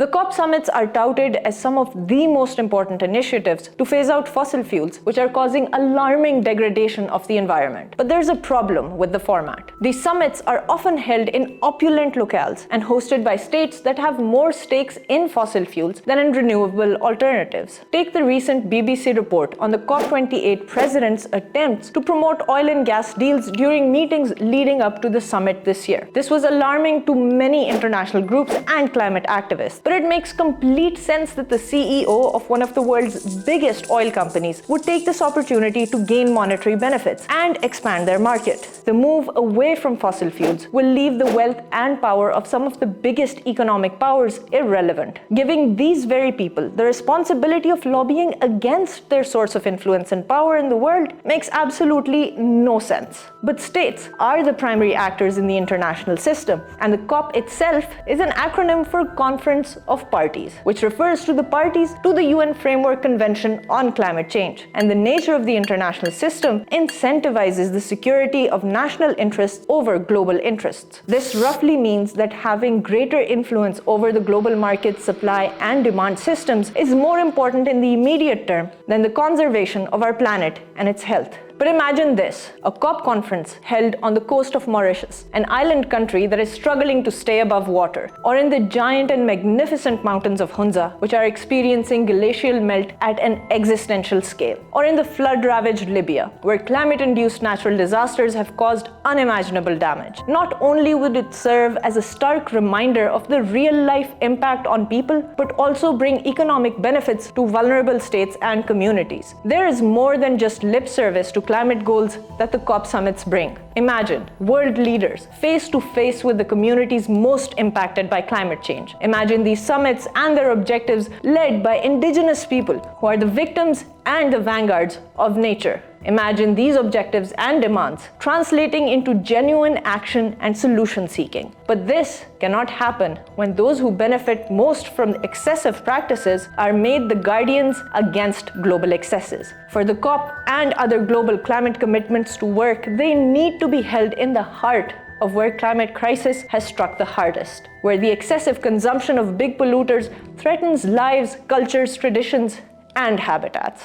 The COP summits are touted as some of the most important initiatives to phase out fossil fuels, which are causing alarming degradation of the environment. But there's a problem with the format. These summits are often held in opulent locales and hosted by states that have more stakes in fossil fuels than in renewable alternatives. Take the recent BBC report on the COP28 president's attempts to promote oil and gas deals during meetings leading up to the summit this year. This was alarming to many international groups and climate activists, but it makes complete sense that the CEO of one of the world's biggest oil companies would take this opportunity to gain monetary benefits and expand their market. The move away from fossil fuels will leave the wealth and power of some of the biggest economic powers irrelevant, giving these very people the responsibility of lobbying against their source of influence and power in the world makes absolutely no sense. But states are the primary actors in the international system, and the COP itself is an acronym for Conference of Parties, which refers to the parties to the UN Framework Convention on Climate Change. And the nature of the international system incentivizes the security of national interests over global interests. This roughly means that having greater influence over the global market supply and demand systems is more important in the immediate term than the conservation of our planet and its health. But imagine this, a COP conference held on the coast of Mauritius, an island country that is struggling to stay above water, or in the giant and magnificent mountains of Hunza, which are experiencing glacial melt at an existential scale, or in the flood-ravaged Libya, where climate-induced natural disasters have caused unimaginable damage. Not only would it serve as a stark reminder of the real-life impact on people, but also bring economic benefits to vulnerable states and communities. There is more than just lip service to climate goals that the COP summits bring. Imagine world leaders face to face with the communities most impacted by climate change. Imagine these summits and their objectives led by indigenous people who are the victims and the vanguards of nature. Imagine these objectives and demands translating into genuine action and solution seeking. But this cannot happen when those who benefit most from excessive practices are made the guardians against global excesses. For the COP and other global climate commitments to work, they need to be held in the heart of where climate crisis has struck the hardest, where the excessive consumption of big polluters threatens lives, cultures, traditions, and habitats.